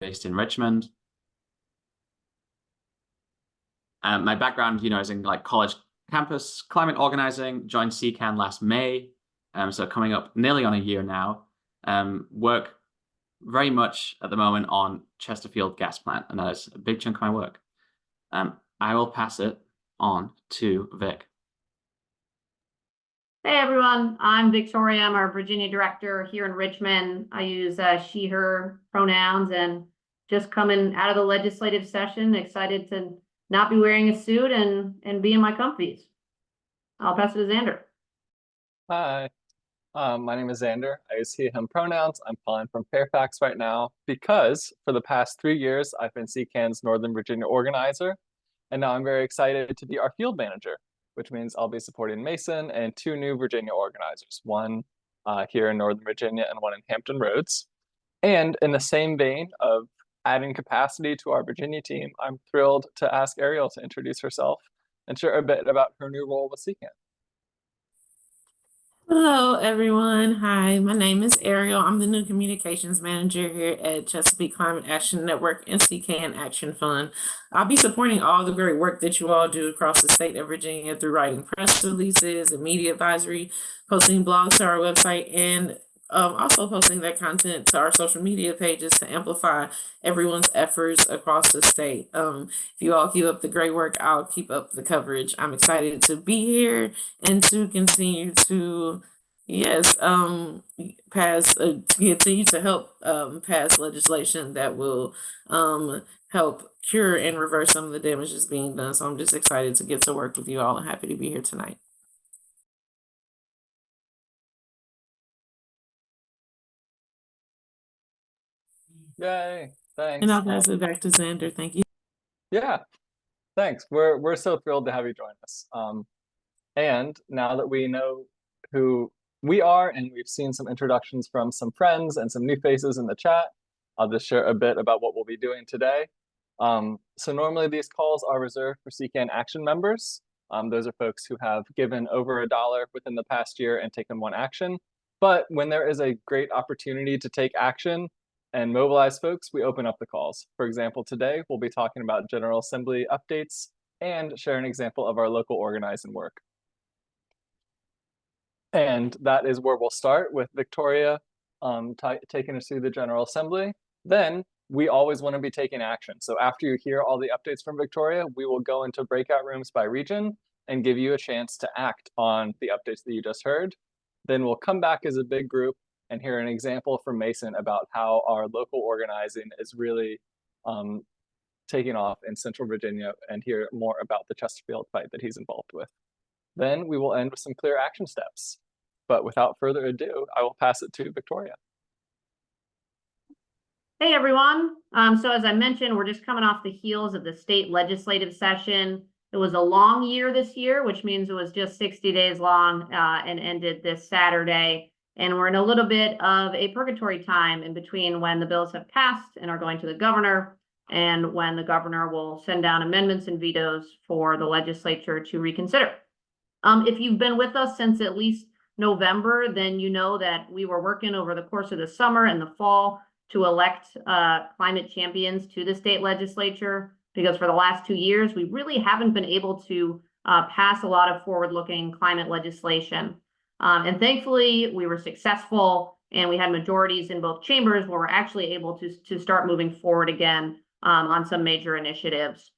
based in Richmond. My background, is in like college campus climate organizing, joined CCAN last May. So coming up nearly on a year now. Work very much at the moment on Chesterfield gas plant, and that is a big chunk of my work. I will pass it on to Vic. Hey everyone, I'm Victoria. I'm our Virginia director here in Richmond. I use she, her pronouns, and just coming out of the legislative session, excited to not be wearing a suit and be in my comfies. I'll pass it to Xander. Hi, my name is Xander. I use he, him pronouns. I'm calling from Fairfax right now because for the past 3 years, I've been CCAN's Northern Virginia organizer, and now I'm very excited to be our field manager, which means I'll be supporting Mason and 2 new Virginia organizers, one here in Northern Virginia and one in Hampton Roads. And in the same vein of adding capacity to our Virginia team, I'm thrilled to ask Ariel to introduce herself and share a bit about her new role with CCAN. Hello, everyone. Hi, my name is Ariel. I'm the new communications manager here at Chesapeake Climate Action Network and CCAN Action Fund. I'll be supporting all the great work that you all do across the state of Virginia through writing press releases and media advisory, posting blogs to our website, and also posting that content to our social media pages to amplify everyone's efforts across the state. If you all keep up the great work, I'll keep up the coverage. I'm excited to be here and to continue to, continue to help pass legislation that will help cure and reverse some of the damages being done. So I'm just excited to get to work with you all and happy to be here tonight. Yay, thanks. And I'll pass it back to Xander. Thank you. Yeah, thanks. We're so thrilled to have you join us. And now that we know who we are and we've seen some introductions from some friends and some new faces in the chat, I'll just share a bit about what we'll be doing today. So normally these calls are reserved for CCAN Action members. Those are folks who have given over $1 within the past year and taken one action. But when there is a great opportunity to take action and mobilize folks, we open up the calls. For example, today we'll be talking about General Assembly updates and share an example of our local organizing work. And that is where we'll start with Victoria taking us through the General Assembly. Then we always want to be taking action. So after you hear all the updates from Victoria, we will go into breakout rooms by region and give you a chance to act on the updates that you just heard. Then we'll come back as a big group and hear an example from Mason about how our local organizing is really taking off in Central Virginia and hear more about the Chesterfield fight that he's involved with. Then we will end with some clear action steps. But without further ado, I will pass it to Victoria. Hey everyone. So as I mentioned, we're just coming off the heels of the state legislative session. It was a long year this year, which means it was just 60 days long and ended this Saturday. And we're in a little bit of a purgatory time in between when the bills have passed and are going to the governor and when the governor will send down amendments and vetoes for the legislature to reconsider. If you've been with us since at least November, then you know that we were working over the course of the summer and the fall to elect climate champions to the state legislature, because for the last 2 years, we really haven't been able to pass a lot of forward-looking climate legislation. And thankfully, we were successful and we had majorities in both chambers where we're actually able to start moving forward again on some major initiatives.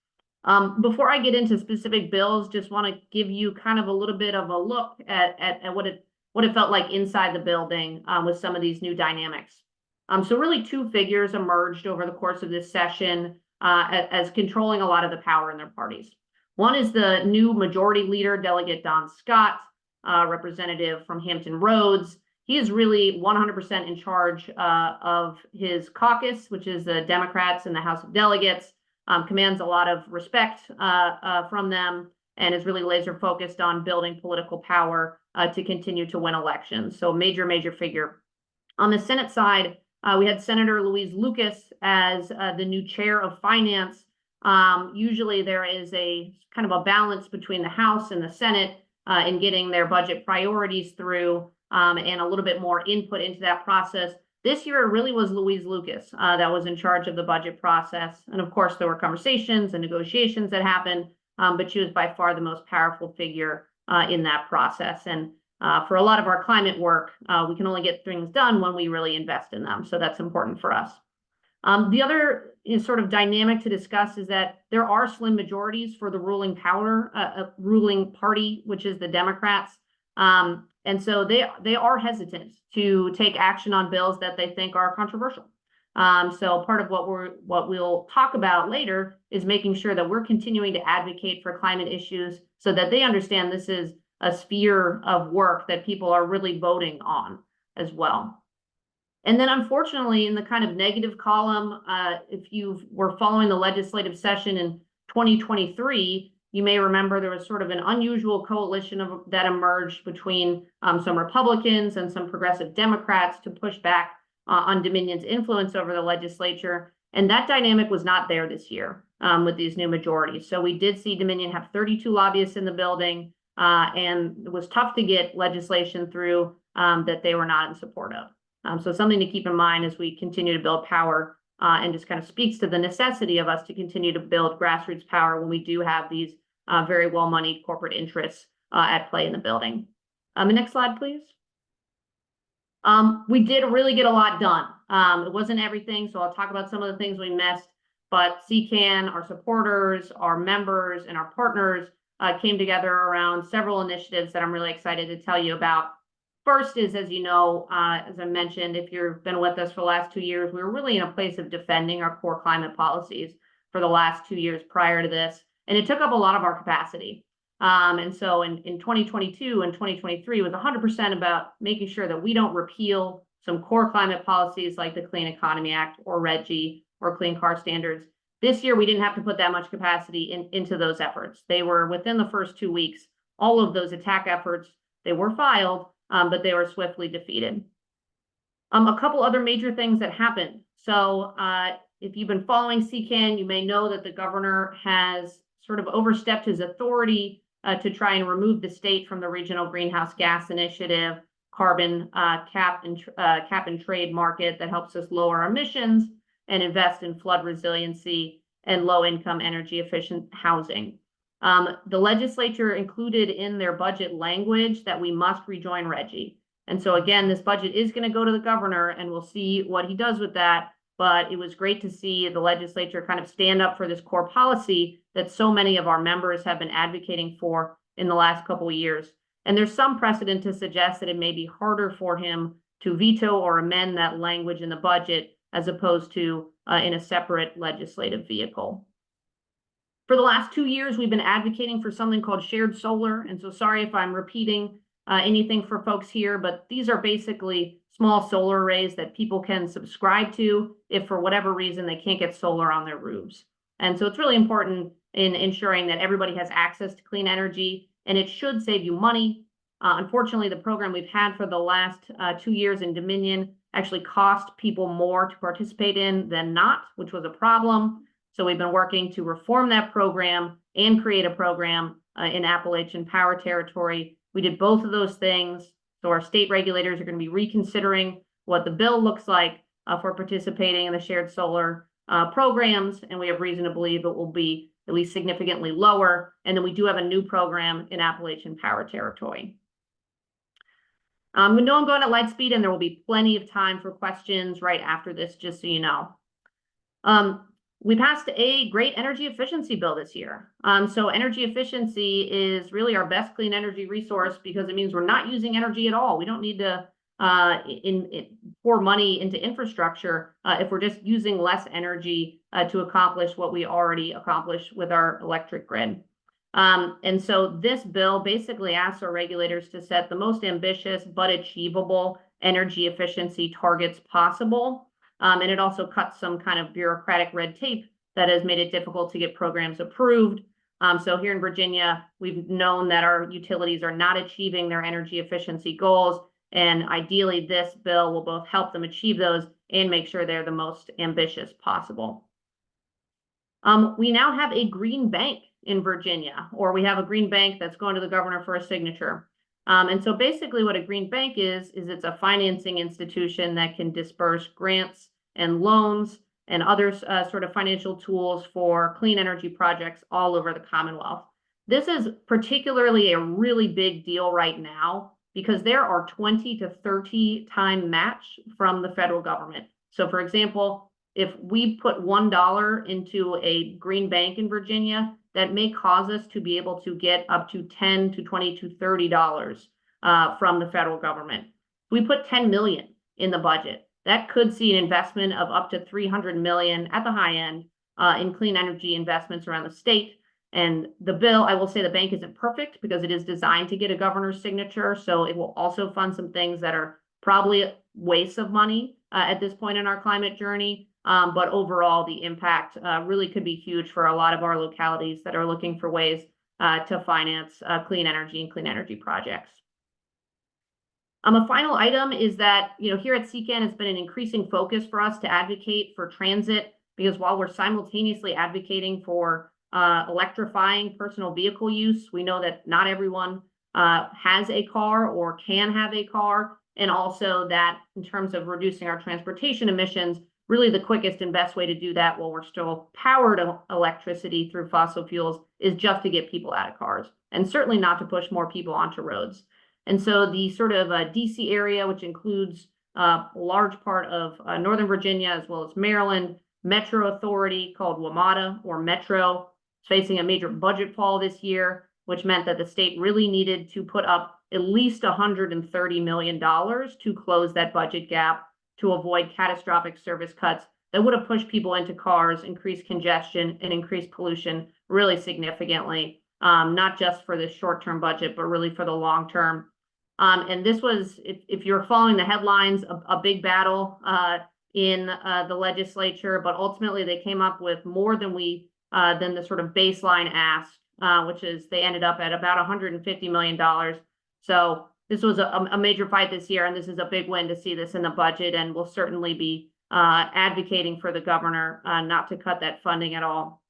Before I get into specific bills, just want to give you kind of a little bit of a look at what it felt like inside the building with some of these new dynamics. So really 2 figures emerged over the course of this session as controlling a lot of the power in their parties. One is the new majority leader, Delegate Don Scott, representative from Hampton Roads. He is really 100% in charge of his caucus, which is the Democrats in the House of Delegates, commands a lot of respect from them, and is really laser focused on building political power to continue to win elections. So major figure. On the Senate side, we had Senator Louise Lucas as the new chair of finance. Usually there is a kind of a balance between the House and the Senate in getting their budget priorities through and a little bit more input into that process. This year, it really was Louise Lucas that was in charge of the budget process. And of course, there were conversations and negotiations that happened, but she was by far the most powerful figure in that process. And for a lot of our climate work, we can only get things done when we really invest in them. So that's important for us. The other sort of dynamic to discuss is that there are slim majorities for the ruling party, which is the Democrats. And so they are hesitant to take action on bills that they think are controversial. So part of what we'll talk about later is making sure that we're continuing to advocate for climate issues so that they understand this is a sphere of work that people are really voting on as well. And then unfortunately, in the kind of negative column, if you were following the legislative session in 2023, you may remember there was sort of an unusual coalition that emerged between some Republicans and some progressive Democrats to push back on Dominion's influence over the legislature. And that dynamic was not there this year with these new majorities. So we did see Dominion have 32 lobbyists in the building, and it was tough to get legislation through that they were not in support of. So something to keep in mind as we continue to build power, and just kind of speaks to the necessity of us to continue to build grassroots power when we do have these very well-moneyed corporate interests at play in the building. The next slide, please. We did really get a lot done. It wasn't everything, so I'll talk about some of the things we missed, but CCAN, our supporters, our members, and our partners came together around several initiatives that I'm really excited to tell you about. First is, as you know, as I mentioned, if you've been with us for the last 2 years, we were really in a place of defending our core climate policies for the last 2 years prior to this, and it took up a lot of our capacity. And so in 2022 and 2023 was 100% about making sure that we don't repeal some core climate policies like the Clean Economy Act or RGGI or Clean Car Standards. This year, we didn't have to put that much capacity into those efforts. They were within the first 2 weeks. All of those attack efforts, they were filed, but they were swiftly defeated. A couple other major things that happened. So if you've been following CCAN, you may know that the governor has sort of overstepped his authority to try and remove the state from the Regional Greenhouse Gas Initiative carbon cap and trade market that helps us lower our emissions and invest in flood resiliency and low-income energy efficient housing. The legislature included in their budget language that we must rejoin RGGI. And so again, this budget is going to go to the governor and we'll see what he does with that. But it was great to see the legislature kind of stand up for this core policy that so many of our members have been advocating for in the last couple of years. And there's some precedent to suggest that it may be harder for him to veto or amend that language in the budget as opposed to in a separate legislative vehicle. For the last 2 years, we've been advocating for something called shared solar. And so sorry if I'm repeating anything for folks here, but these are basically small solar arrays that people can subscribe to if for whatever reason they can't get solar on their roofs. And so it's really important in ensuring that everybody has access to clean energy, and it should save you money. Unfortunately, the program we've had for the last 2 years in Dominion actually cost people more to participate in than not, which was a problem. So we've been working to reform that program and create a program in Appalachian Power Territory. We did both of those things. So our state regulators are going to be reconsidering what the bill looks like for participating in the shared solar programs. And we have reason to believe it will be at least significantly lower. And then we do have a new program in Appalachian Power Territory. We know I'm going at light speed and there will be plenty of time for questions right after this, just so you know. We passed a great energy efficiency bill this year. So energy efficiency is really our best clean energy resource because it means we're not using energy at all. We don't need to pour money into infrastructure if we're just using less energy to accomplish what we already accomplished with our electric grid. And so this bill basically asks our regulators to set the most ambitious but achievable energy efficiency targets possible. And it also cuts some kind of bureaucratic red tape that has made it difficult to get programs approved. So here in Virginia, we've known that our utilities are not achieving their energy efficiency goals. And ideally, this bill will both help them achieve those and make sure they're the most ambitious possible. We now have a green bank in Virginia, or we have a green bank that's going to the governor for a signature. And so basically what a green bank is it's a financing institution that can disperse grants and loans and other sort of financial tools for clean energy projects all over the Commonwealth. This is particularly a really big deal right now because there are 20 to 30 time match from the federal government. So for example, if we put $1 into a green bank in Virginia, that may cause us to be able to get up to $10 to $20 to $30 from the federal government. If we put 10 million in the budget, that could see an investment of up to 300 million at the high end in clean energy investments around the state. And the bill, I will say the bank isn't perfect because it is designed to get a governor's signature. So it will also fund some things that are probably wastes of money at this point in our climate journey. But overall, the impact really could be huge for a lot of our localities that are looking for ways to finance clean energy and clean energy projects. A final item is that, here at CCAN, it's been an increasing focus for us to advocate for transit, because while we're simultaneously advocating for electrifying personal vehicle use, we know that not everyone has a car or can have a car, and also that in terms of reducing our transportation emissions, really the quickest and best way to do that while we're still powered electricity through fossil fuels is just to get people out of cars, and certainly not to push more people onto roads. And so the sort of DC area, which includes a large part of Northern Virginia, as well as Maryland, Metro Authority called WMATA or Metro, is facing a major budget fall this year, which meant that the state really needed to put up at least $130 million to close that budget gap to avoid catastrophic service cuts that would have pushed people into cars, increased congestion, and increased pollution really significantly, not just for the short-term budget, but really for the long term. And this was, if you're following the headlines, a big battle in the legislature, but ultimately they came up with more than the sort of baseline ask, which is they ended up at about $150 million. So this was a major fight this year, and this is a big win to see this in the budget, and we'll certainly be advocating for the governor not to cut that funding at all.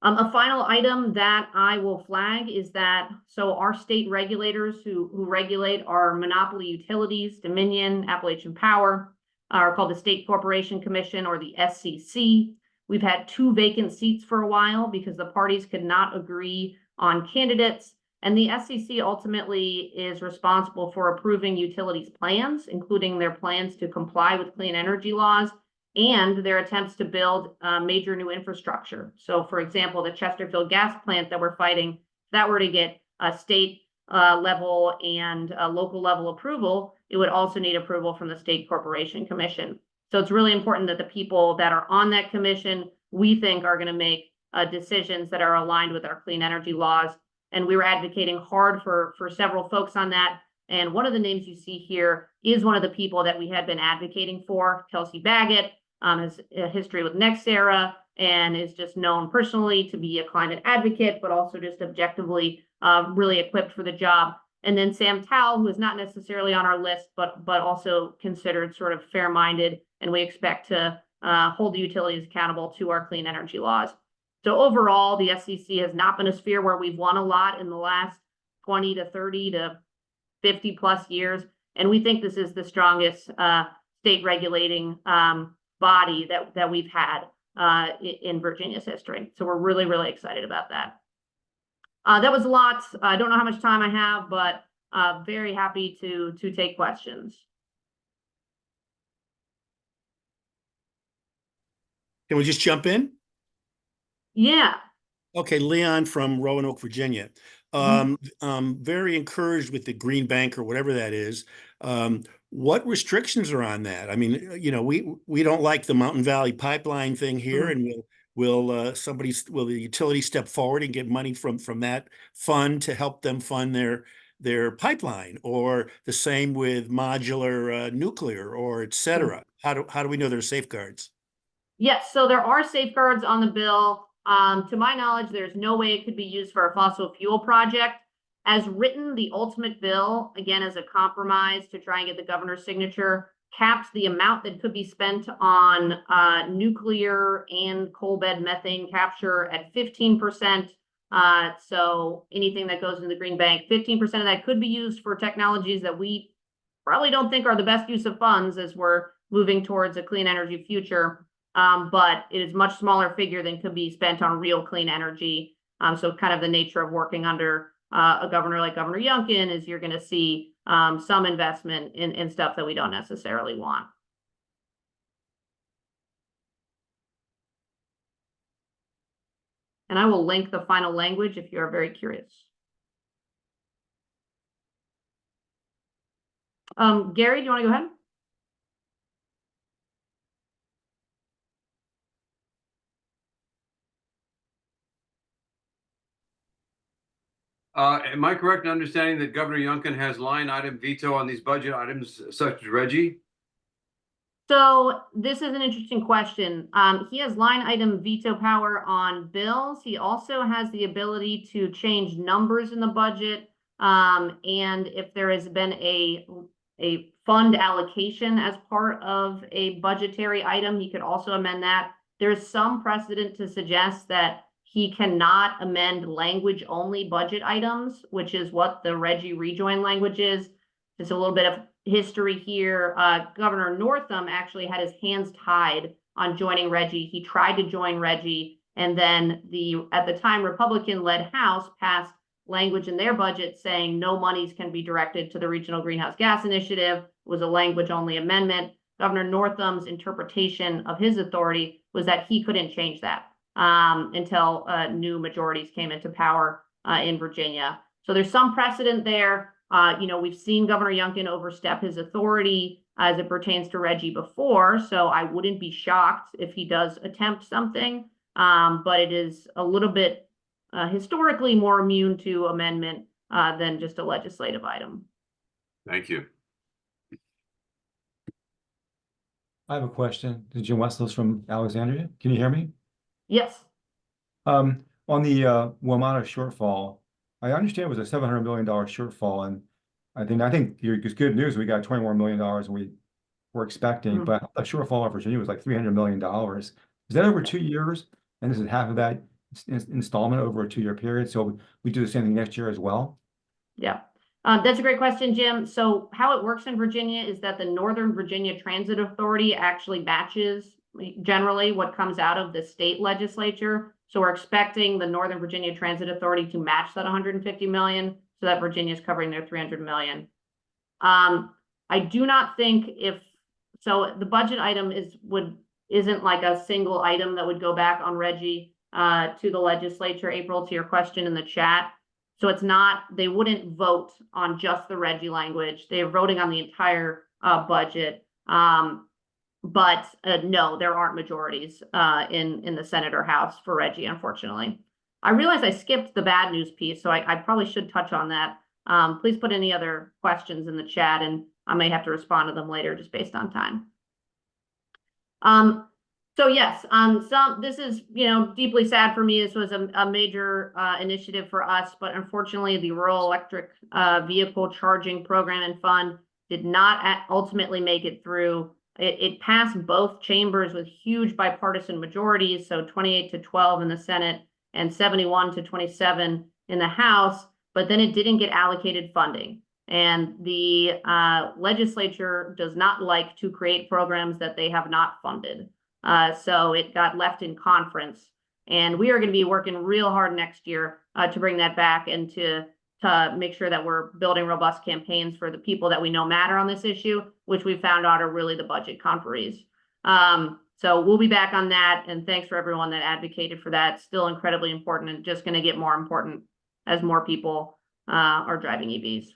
A final item that I will flag is that, so our state regulators who regulate our monopoly utilities, Dominion, Appalachian Power, are called the State Corporation Commission, or the SCC. We've had 2 vacant seats for a while because the parties could not agree on candidates. And the SCC ultimately is responsible for approving utilities plans, including their plans to comply with clean energy laws and their attempts to build major new infrastructure. So for example, the Chesterfield gas plant that we're fighting, if that were to get a state level and a local level approval, it would also need approval from the State Corporation Commission. So it's really important that the people that are on that commission, we think, are going to make decisions that are aligned with our clean energy laws. And we were advocating hard for several folks on that. And one of the names you see here is one of the people that we had been advocating for, Kelsey Baggett, has a history with NextEra and is just known personally to be a climate advocate, but also just objectively really equipped for the job. And then Sam Towle, who is not necessarily on our list, but also considered sort of fair-minded, and we expect to hold the utilities accountable to our clean energy laws. So overall, the SCC has not been a sphere where we've won a lot in the last 20 to 30 to 50 plus years. And we think this is the strongest state regulating body that we've had in Virginia's history. So we're really, really excited about that. That was a lot. I don't know how much time I have, but very happy to take questions. Can we just jump in? Yeah. Okay, Leon from Roanoke, Virginia. Very encouraged with the green bank or whatever that is. What restrictions are on that? I mean, we don't like the Mountain Valley pipeline thing here, and will the utility step forward and get money from that fund to help them fund their pipeline, or the same with modular nuclear, or et cetera? How do we know there are safeguards? Yes, so there are safeguards on the bill. To my knowledge, there's no way it could be used for a fossil fuel project. As written, the ultimate bill, again, as a compromise to try and get the governor's signature, caps the amount that could be spent on nuclear and coal bed methane capture at 15%, So anything that goes into the green bank, 15% of that could be used for technologies that we probably don't think are the best use of funds as we're moving towards a clean energy future. But it is a much smaller figure than could be spent on real clean energy. So kind of the nature of working under a governor like Governor Youngkin is you're going to see some investment in stuff that we don't necessarily want. And I will link the final language if you're very curious. Gary, do you want to go ahead? Am I correct in understanding that Governor Youngkin has line item veto on these budget items such as Reggie? So this is an interesting question. He has line item veto power on bills. He also has the ability to change numbers in the budget. And if there has been a fund allocation as part of a budgetary item, he could also amend that. There's some precedent to suggest that he cannot amend language only budget items, which is what the Reggie rejoin language is. Just a little bit of history here. Governor Northam actually had his hands tied on joining Reggie. He tried to join Reggie, and then at the time Republican-led House passed language in their budget saying no monies can be directed to the Regional Greenhouse Gas Initiative. It was a language-only amendment. Governor Northam's interpretation of his authority was that he couldn't change that until new majorities came into power in Virginia. So there's some precedent there. We've seen Governor Youngkin overstep his authority as it pertains to Reggie before, so I wouldn't be shocked if he does attempt something, but it is a little bit historically more immune to amendment than just a legislative item. Thank you. I have a question. This is Jim Westles from Alexandria. Can you hear me? Yes. On the WMATA shortfall, I understand it was a $700 million shortfall, and I think it's good news. We got $21 million than we were expecting, but the shortfall in Virginia was like $300 million. Is that over 2 years? And this is half of that installment over a 2-year period. So we do the same thing next year as well? Yeah. That's a great question, Jim. So how it works in Virginia is that the Northern Virginia Transit Authority actually matches generally what comes out of the state legislature. So we're expecting the Northern Virginia Transit Authority to match that $150 million so that Virginia is covering their $300 million. I do not think so the budget item isn't like a single item that would go back on Reggie to the legislature, April, to your question in the chat. So it's not, they wouldn't vote on just the Reggie language. They're voting on the entire budget. But no, there aren't majorities in the Senate or House for Reggie, unfortunately. I realize I skipped the bad news piece, so I probably should touch on that. Please put any other questions in the chat, and I may have to respond to them later just based on time. So yes, this is, deeply sad for me. This was a major initiative for us, but unfortunately the Rural Electric Vehicle Charging Program and Fund did not ultimately make it through. It passed both chambers with huge bipartisan majorities, so 28-12 in the Senate and 71-27 in the House, but then it didn't get allocated funding. And the legislature does not like to create programs that they have not funded. So it got left in conference. And we are going to be working real hard next year to bring that back and to make sure that we're building robust campaigns for the people that we know matter on this issue, which we found out are really the budget conferees. So we'll be back on that. And thanks for everyone that advocated for that. It's still incredibly important and just going to get more important as more people are driving EVs.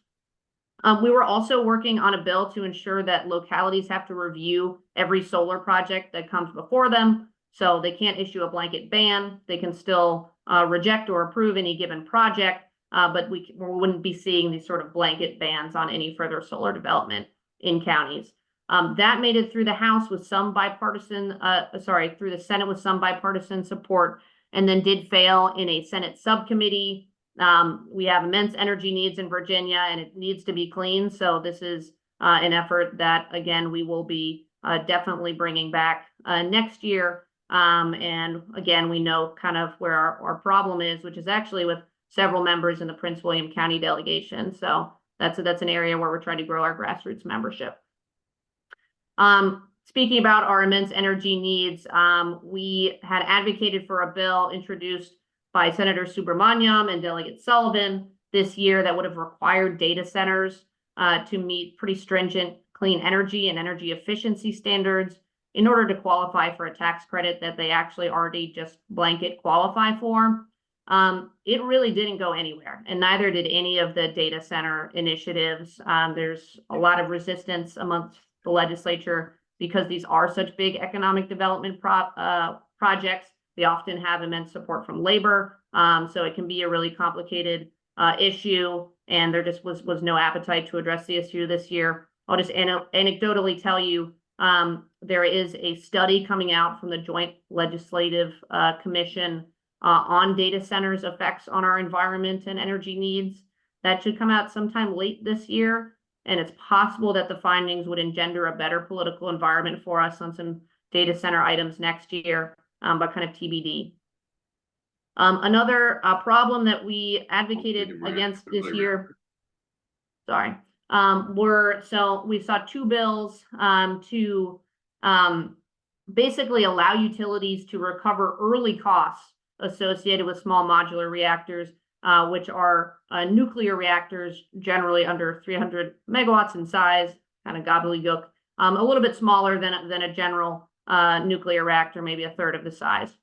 We were also working on a bill to ensure that localities have to review every solar project that comes before them. So they can't issue a blanket ban. They can still reject or approve any given project, but we wouldn't be seeing these sort of blanket bans on any further solar development in counties. That made it through the House with some bipartisan, through the Senate with some bipartisan support, and then did fail in a Senate subcommittee. We have immense energy needs in Virginia, and it needs to be clean. So this is an effort that, again, we will be definitely bringing back next year. And again, we know kind of where our problem is, which is actually with several members in the Prince William County delegation. So that's an area where we're trying to grow our grassroots membership. Speaking about our immense energy needs, we had advocated for a bill introduced by Senator Subramaniam and Delegate Sullivan this year that would have required data centers to meet pretty stringent clean energy and energy efficiency standards in order to qualify for a tax credit that they actually already just blanket qualify for. It really didn't go anywhere, and neither did any of the data center initiatives. There's a lot of resistance amongst the legislature because these are such big economic development projects. They often have immense support from labor, so it can be a really complicated issue, and there just was no appetite to address the issue this year. I'll just anecdotally tell you, there is a study coming out from the Joint Legislative Commission on data centers' effects on our environment and energy needs. That should come out sometime late this year, and it's possible that the findings would engender a better political environment for us on some data center items next year, but kind of TBD. Another problem that we advocated against this year, we saw two bills to basically allow utilities to recover early costs associated with small modular reactors, which are nuclear reactors generally under 300 megawatts in size, kind of gobbledygook, a little bit smaller than a general nuclear reactor, maybe a third of the size.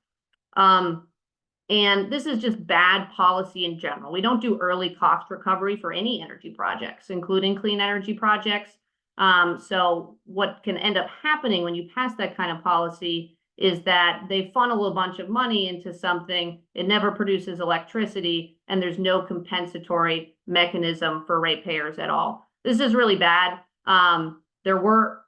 And this is just bad policy in general. We don't do early cost recovery for any energy projects, including clean energy projects. So what can end up happening when you pass that kind of policy is that they funnel a bunch of money into something, it never produces electricity, and there's no compensatory mechanism for ratepayers at all. This is really bad. There were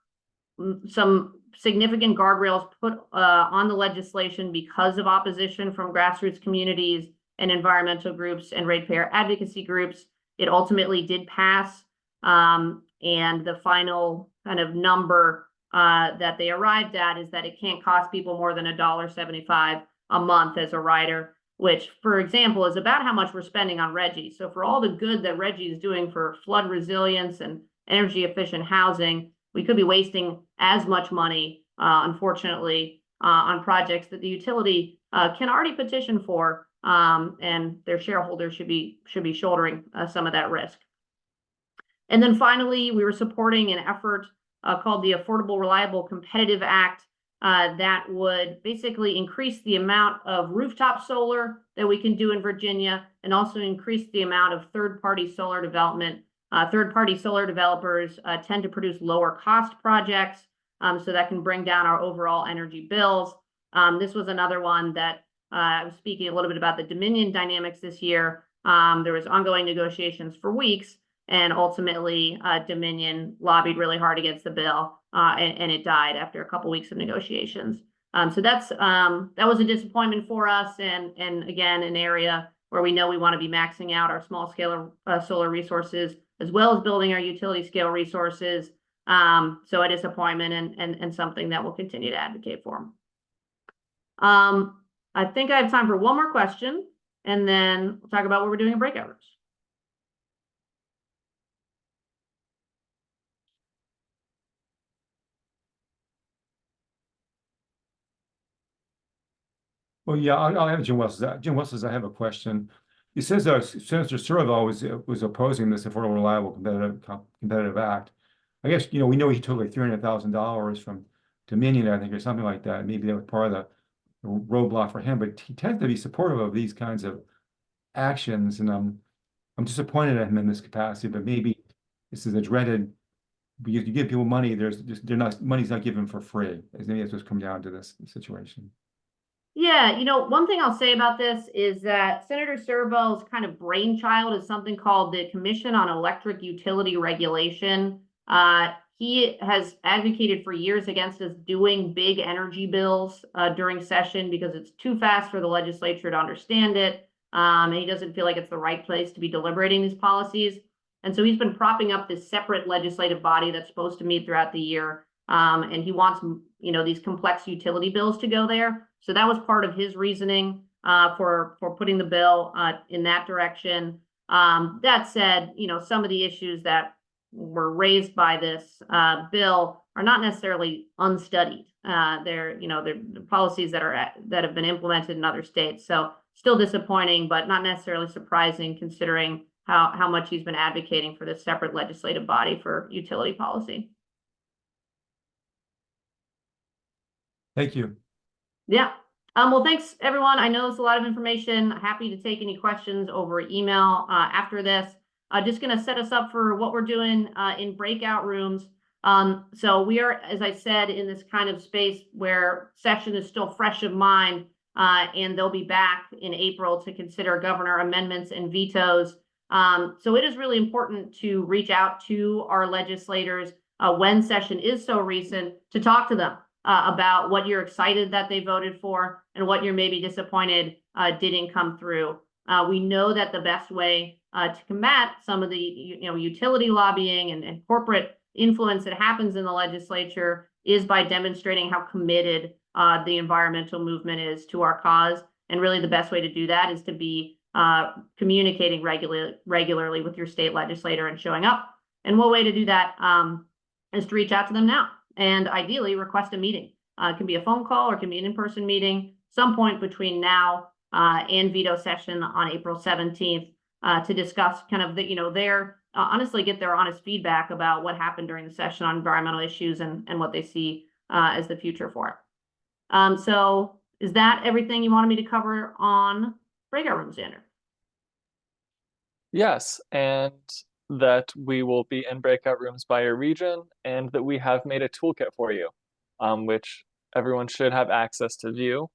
some significant guardrails put on the legislation because of opposition from grassroots communities and environmental groups and ratepayer advocacy groups. It ultimately did pass, and the final kind of number that they arrived at is that it can't cost people more than $1.75 a month as a rider, which, for example, is about how much we're spending on RGGI. So for all the good that RGGI is doing for flood resilience and energy efficient housing, we could be wasting as much money, unfortunately, on projects that the utility can already petition for, and their shareholders should be shouldering some of that risk. And then finally, we were supporting an effort called the Affordable, Reliable, Competitive Act that would basically increase the amount of rooftop solar that we can do in Virginia, and also increase the amount of third-party solar development. Third-party solar developers tend to produce lower cost projects, so that can bring down our overall energy bills. This was another one that I was speaking a little bit about the Dominion dynamics this year. There was ongoing negotiations for weeks, and ultimately Dominion lobbied really hard against the bill, and it died after a couple weeks of negotiations. So that was a disappointment for us, and again, an area where we know we want to be maxing out our small scale solar resources, as well as building our utility scale resources. So a disappointment, and something that we'll continue to advocate for. I think I have time for one more question, and then we'll talk about what we're doing in breakout rooms. Well, yeah, I'll have Jim Wells. Jim Wells says, I have a question. He says Senator Servo was opposing this Affordable, Reliable, Competitive Act. I guess, we know he took like $300,000 from Dominion, I think, or something like that. Maybe that was part of the roadblock for him, but he tends to be supportive of these kinds of actions, and I'm disappointed at him in this capacity. But maybe this is a dreaded. You give people money, money's not given for free. Maybe that's what's come down to this situation. Yeah, one thing I'll say about this is that Senator Servo's kind of brainchild is something called the Commission on Electric Utility Regulation. He has advocated for years against us doing big energy bills during session because it's too fast for the legislature to understand it. And he doesn't feel like it's the right place to be deliberating these policies. And so he's been propping up this separate legislative body that's supposed to meet throughout the year. And he wants, these complex utility bills to go there. So that was part of his reasoning for putting the bill in that direction. That said, some of the issues that were raised by this bill are not necessarily unstudied. They're policies that have been implemented in other states. So still disappointing, but not necessarily surprising considering how much he's been advocating for this separate legislative body for utility policy. Thank you. Yeah. Well, thanks everyone. I know it's a lot of information. Happy to take any questions over email after this. Just going to set us up for what we're doing in breakout rooms. So we are, as I said, in this kind of space where session is still fresh of mind, and they'll be back in April to consider governor amendments and vetoes. So it is really important to reach out to our legislators when session is so recent to talk to them about what you're excited that they voted for and what you're maybe disappointed didn't come through. We know that the best way to combat some of the utility lobbying and corporate influence that happens in the legislature is by demonstrating how committed the environmental movement is to our cause. And really the best way to do that is to be communicating regularly with your state legislator and showing up. And one way to do that is to reach out to them now and ideally request a meeting. It can be a phone call or it can be an in-person meeting some point between now and veto session on April 17th to discuss kind of their honestly get their honest feedback about what happened during the session on environmental issues and what they see as the future for it. So is that everything you wanted me to cover on breakout room, Xander? Yes, and that we will be in breakout rooms by your region, and that we have made a toolkit for you, which everyone should have access to view.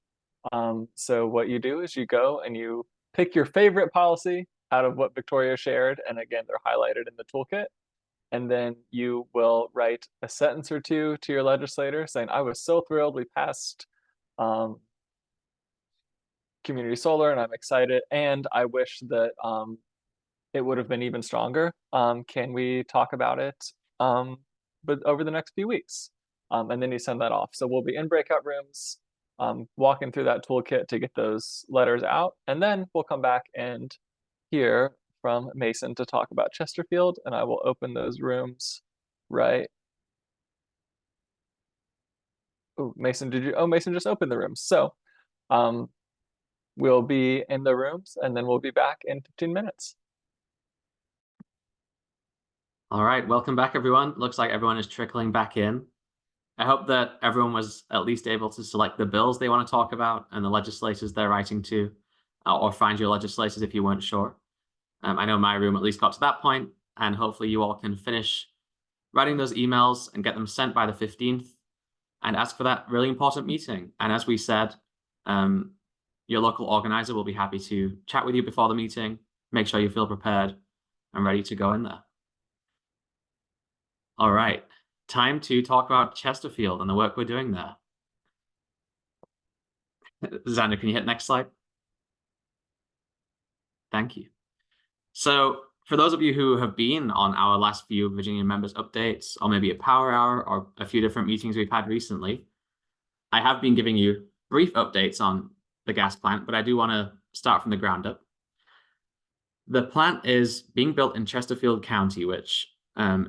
So what you do is you go and you pick your favorite policy out of what Victoria shared, and again, they're highlighted in the toolkit. And then you will write a sentence or two to your legislator saying, I was so thrilled we passed community solar and I'm excited, and I wish that it would have been even stronger. Can we talk about it but over the next few weeks? And then you send that off. So we'll be in breakout rooms, walking through that toolkit to get those letters out. And then we'll come back and hear from Mason to talk about Chesterfield. And I will open those rooms right. Oh, Mason, Mason just opened the rooms. So we'll be in the rooms and then we'll be back in 15 minutes. All right, welcome back, everyone. Looks like everyone is trickling back in. I hope that everyone was at least able to select the bills they want to talk about and the legislators they're writing to, or find your legislators if you weren't sure. I know my room at least got to that point, and hopefully you all can finish writing those emails and get them sent by the 15th and ask for that really important meeting. And as we said, your local organizer will be happy to chat with you before the meeting, make sure you feel prepared and ready to go in there. All right, time to talk about Chesterfield and the work we're doing there. Xander, can you hit next slide? Thank you. So for those of you who have been on our last few Virginia members updates, or maybe a power hour or a few different meetings we've had recently, I have been giving you brief updates on the gas plant, but I do want to start from the ground up. The plant is being built in Chesterfield County, which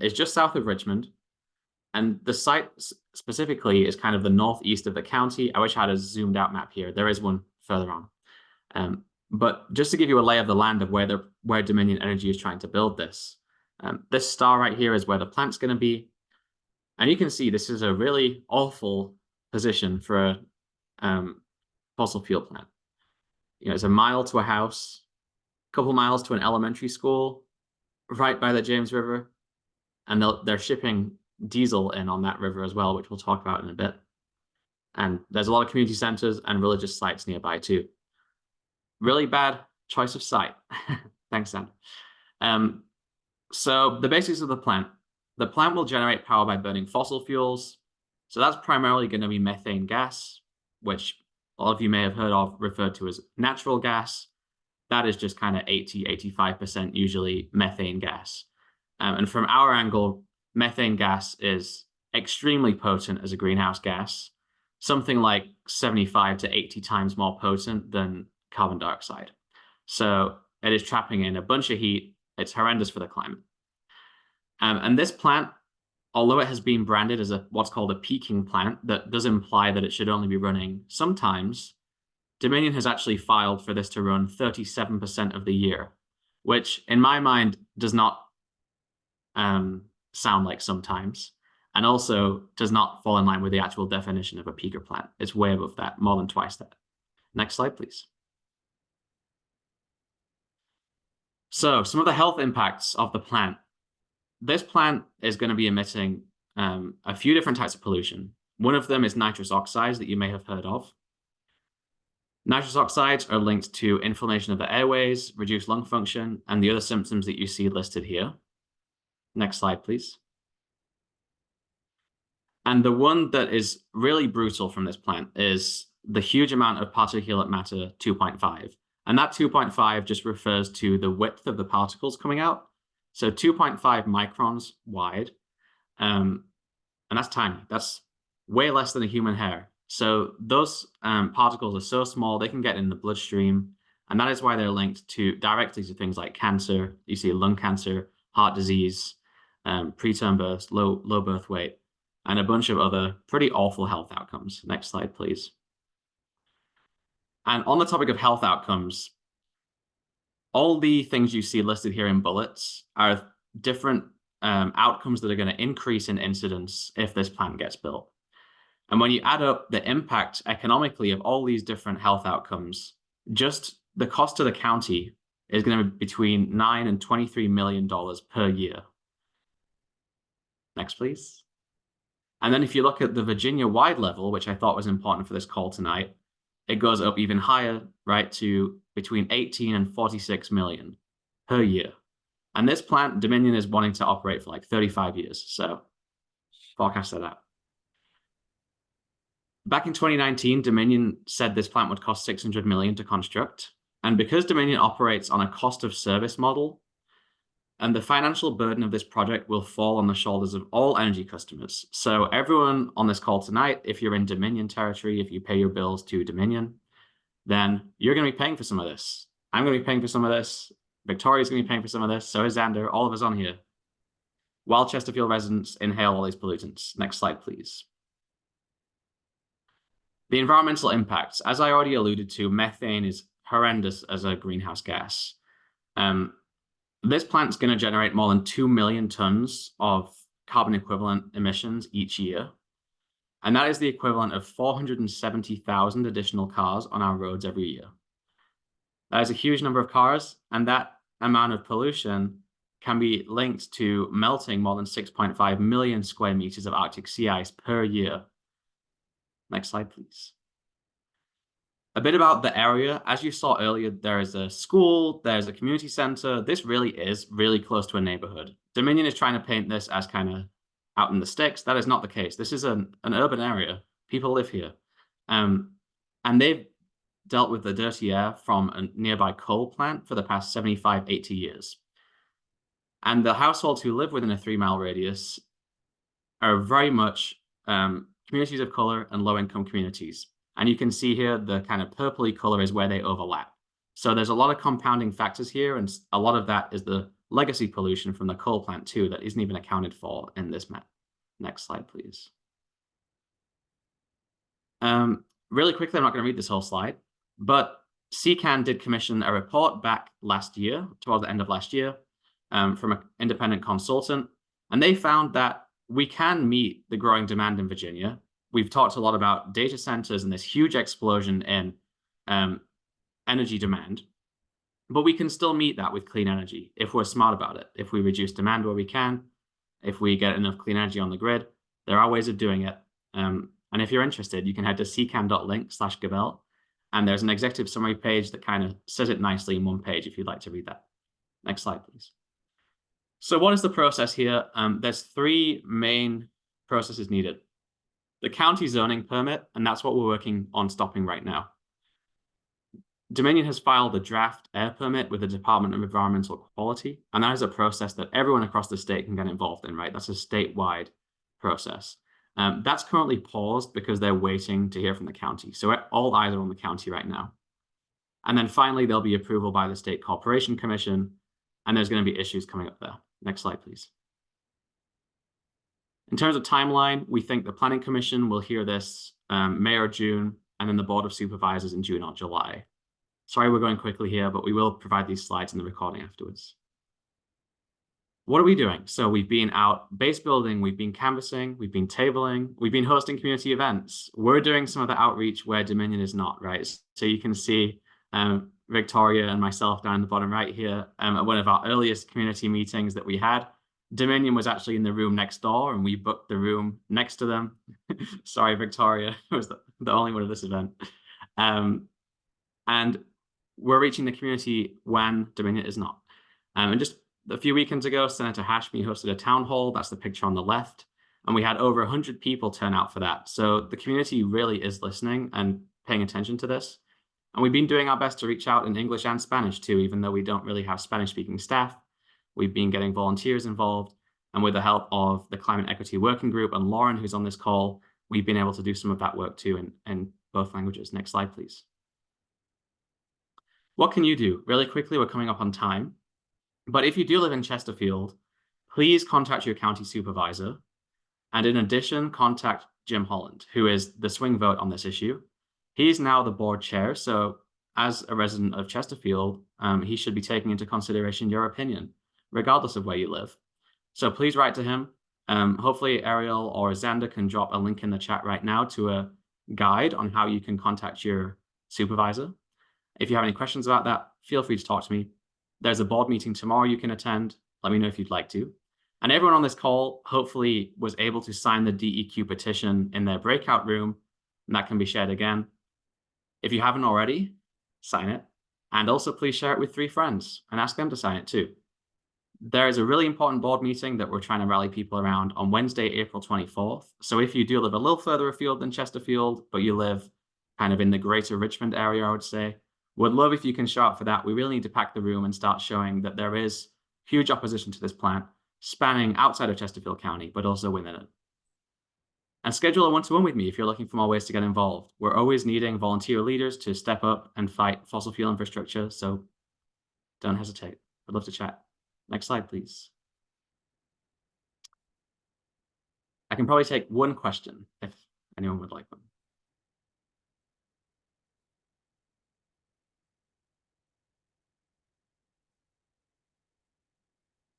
is just south of Richmond. And the site specifically is kind of the northeast of the county. I wish I had a zoomed out map here. There is one further on. But just to give you a lay of the land of where Dominion Energy is trying to build this. This star right here is where the plant's going to be. And you can see this is a really awful position for a fossil fuel plant. It's a mile to a house, a couple miles to an elementary school, right by the James River. And they're shipping diesel in on that river as well, which we'll talk about in a bit. And there's a lot of community centers and religious sites nearby too. Really bad choice of site. Thanks, Sam. So the basics of the plant will generate power by burning fossil fuels. So that's primarily going to be methane gas, which all of you may have heard of referred to as natural gas. That is just kind of 80–85% usually methane gas. And from our angle, methane gas is extremely potent as a greenhouse gas. something like 75 to 80 times more potent than carbon dioxide. So it is trapping in a bunch of heat. It's horrendous for the climate. And this plant, although it has been branded as what's called a peaking plant, that does imply that it should only be running sometimes, Dominion has actually filed for this to run 37% of the year, which in my mind does not sound like sometimes, and also does not fall in line with the actual definition of a peaker plant. It's way above that, more than twice that. Next slide, please. So some of the health impacts of the plant. This plant is going to be emitting a few different types of pollution. One of them is nitrous oxides that you may have heard of. Nitrous oxides are linked to inflammation of the airways, reduced lung function, and the other symptoms that you see listed here. Next slide, please. And the one that is really brutal from this plant is the huge amount of particulate matter 2.5. And that 2.5 just refers to the width of the particles coming out. So 2.5 microns wide. And that's tiny. That's way less than a human hair. So those particles are so small, they can get in the bloodstream. And that is why they're linked directly to things like cancer. You see lung cancer, heart disease, preterm birth, low birth weight, and a bunch of other pretty awful health outcomes. Next slide, please. And on the topic of health outcomes, all the things you see listed here in bullets are different outcomes that are going to increase in incidence if this plant gets built. And when you add up the impact economically of all these different health outcomes, just the cost to the county is going to be between $9 and $23 million per year. Next, please. And then if you look at the Virginia-wide level, which I thought was important for this call tonight, it goes up even higher, right, to between 18 and 46 million per year. And this plant, Dominion is wanting to operate for like 35 years. So forecast that out. Back in 2019, Dominion said this plant would cost 600 million to construct. And because Dominion operates on a cost of service model, and the financial burden of this project will fall on the shoulders of all energy customers. So everyone on this call tonight, if you're in Dominion territory, if you pay your bills to Dominion, then you're going to be paying for some of this. I'm going to be paying for some of this. Victoria's going to be paying for some of this. So is Xander, all of us on here. While Chesterfield residents inhale all these pollutants. Next slide, please. The environmental impacts. As I already alluded to, methane is horrendous as a greenhouse gas. This plant's going to generate more than 2 million tons of carbon equivalent emissions each year. And that is the equivalent of 470,000 additional cars on our roads every year. That is a huge number of cars, and that amount of pollution can be linked to melting more than 6.5 million square meters of Arctic sea ice per year. Next slide, please. A bit about the area. As you saw earlier, there is a school, there's a community center. This really is really close to a neighborhood. Dominion is trying to paint this as kind of out in the sticks. That is not the case. This is an urban area. People live here. And they've dealt with the dirty air from a nearby coal plant for the past 75, 80 years. And the households who live within a 3-mile radius are very much communities of color and low-income communities. And you can see here the kind of purpley color is where they overlap. So there's a lot of compounding factors here, and a lot of that is the legacy pollution from the coal plant too that isn't even accounted for in this map. Next slide, please. Really quickly, I'm not going to read this whole slide, but CCAN did commission a report back last year, towards the end of last year, from an independent consultant, and they found that we can meet the growing demand in Virginia. We've talked a lot about data centers and this huge explosion in energy demand, but we can still meet that with clean energy if we're smart about it. If we reduce demand where we can, if we get enough clean energy on the grid, there are ways of doing it. And if you're interested, you can head to ccan.link/Gabel, and there's an executive summary page that kind of says it nicely in one page if you'd like to read that. Next slide, please. So what is the process here? There's 3 main processes needed. The county zoning permit, and that's what we're working on stopping right now. Dominion has filed a draft air permit with the Department of Environmental Quality, and that is a process that everyone across the state can get involved in, right? That's a statewide process. That's currently paused because they're waiting to hear from the county. So all eyes are on the county right now. And then finally, there'll be approval by the State Corporation Commission, and there's going to be issues coming up there. Next slide, please. In terms of timeline, we think the Planning Commission will hear this May or June, and then the Board of Supervisors in June or July. Sorry, we're going quickly here, but we will provide these slides in the recording afterwards. What are we doing? So we've been out base building, we've been canvassing, we've been tabling, we've been hosting community events. We're doing some of the outreach where Dominion is not, right? So you can see Victoria and myself down in the bottom right here at one of our earliest community meetings that we had. Dominion was actually in the room next door, and we booked the room next to them. Sorry, Victoria, was the only one of this event. And we're reaching the community when Dominion is not. And just a few weekends ago, Senator Hashmi hosted a town hall. That's the picture on the left. And we had over 100 people turn out for that. So the community really is listening and paying attention to this. And we've been doing our best to reach out in English and Spanish too, even though we don't really have Spanish-speaking staff. We've been getting volunteers involved. And with the help of the Climate Equity Working Group and Lauren, who's on this call, we've been able to do some of that work too in both languages. Next slide, please. What can you do? Really quickly, we're coming up on time. But if you do live in Chesterfield, please contact your county supervisor. And in addition, contact Jim Holland, who is the swing vote on this issue. He's now the board chair. So as a resident of Chesterfield, he should be taking into consideration your opinion, regardless of where you live. So please write to him. Hopefully Ariel or Xander can drop a link in the chat right now to a guide on how you can contact your supervisor. If you have any questions about that, feel free to talk to me. There's a board meeting tomorrow you can attend. Let me know if you'd like to. And everyone on this call hopefully was able to sign the DEQ petition in their breakout room, and that can be shared again. If you haven't already, sign it. And also please share it with 3 friends and ask them to sign it too. There is a really important board meeting that we're trying to rally people around on Wednesday, April 24th. So if you do live a little further afield than Chesterfield, but you live kind of in the greater Richmond area, I would say, would love if you can show up for that. We really need to pack the room and start showing that there is huge opposition to this plant, spanning outside of Chesterfield County, but also within it. And schedule a one-to-one with me if you're looking for more ways to get involved. We're always needing volunteer leaders to step up and fight fossil fuel infrastructure, so don't hesitate. I'd love to chat. Next slide, please. I can probably take one question if anyone would like one.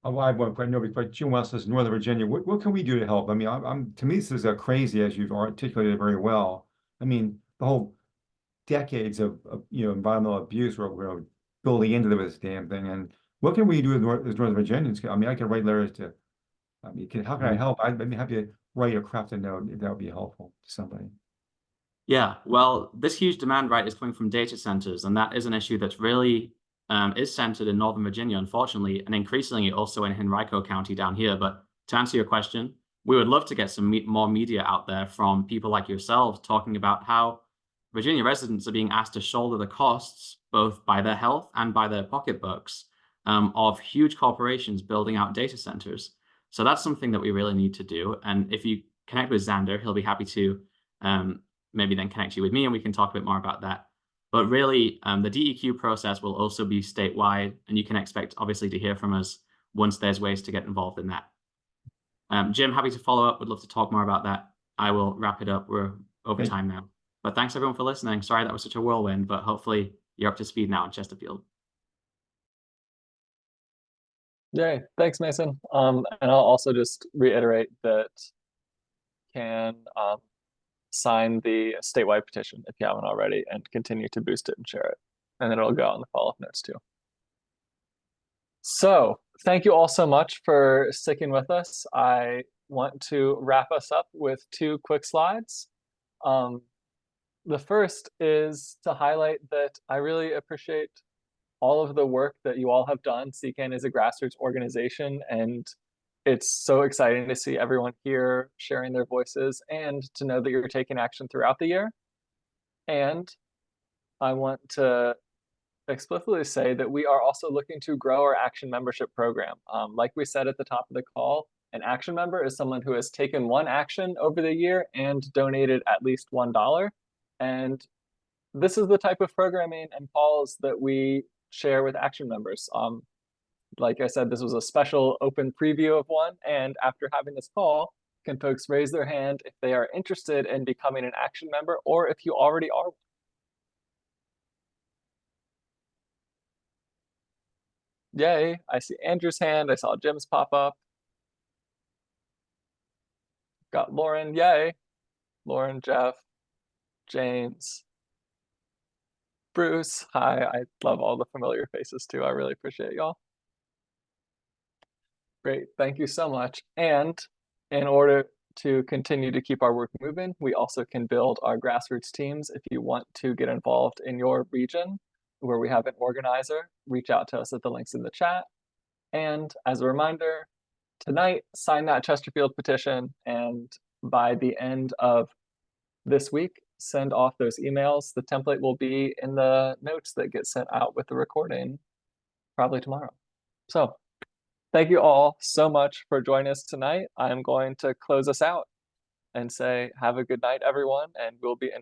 Oh, I have one question. Nobody, but Jim West says Northern Virginia. What can we do to help? I mean, to me, this is crazy, as you've articulated very well. I mean, the whole decades of environmental abuse we're building into this damn thing. And what can we do as Northern Virginians? I mean, I can write letters to. I mean, how can I help? I'd be happy to write or craft a note if that would be helpful to somebody. Yeah, well, this huge demand, right, is coming from data centers, and that is an issue that's really is centered in Northern Virginia, unfortunately, and increasingly also in Henrico County down here. But to answer your question, we would love to get some more media out there from people like yourselves talking about how Virginia residents are being asked to shoulder the costs, both by their health and by their pocketbooks, of huge corporations building out data centers. So that's something that we really need to do. And if you connect with Xander, he'll be happy to maybe then connect you with me and we can talk a bit more about that. But really, the DEQ process will also be statewide, and you can expect, obviously, to hear from us once there's ways to get involved in that. Jim, happy to follow up. Would love to talk more about that. I will wrap it up. We're over time now. But thanks, everyone, for listening. Sorry that was such a whirlwind, but hopefully you're up to speed now in Chesterfield. Yay, thanks, Mason. And I'll also just reiterate that can sign the statewide petition if you haven't already, and continue to boost it and share it. And then it'll go out in the follow-up notes too. So thank you all so much for sticking with us. I want to wrap us up with 2 quick slides. The first is to highlight that I really appreciate all of the work that you all have done. CCAN is a grassroots organization, and it's so exciting to see everyone here sharing their voices and to know that you're taking action throughout the year. And I want to explicitly say that we are also looking to grow our Action membership program. Like we said at the top of the call, An action member is someone who has taken one action over the year and donated at least $1. And this is the type of programming and calls that we share with action members. Like I said, this was a special open preview of one. And after having this call, can folks raise their hand if they are interested in becoming an action member, or if you already are one? Yay, I see Andrew's hand. I saw Jim's pop up. Got Lauren, yay. Lauren, Jeff, James, Bruce, hi. I love all the familiar faces too. I really appreciate y'all. Great, thank you so much. And in order to continue to keep our work moving, we also can build our grassroots teams. If you want to get involved in your region where we have an organizer, reach out to us at the links in the chat. And as a reminder, tonight, sign that Chesterfield petition, and by the end of this week, send off those emails. The template will be in the notes that get sent out with the recording probably tomorrow. So thank you all so much for joining us tonight. I'm going to close us out and say, have a good night, everyone, and we'll be in touch.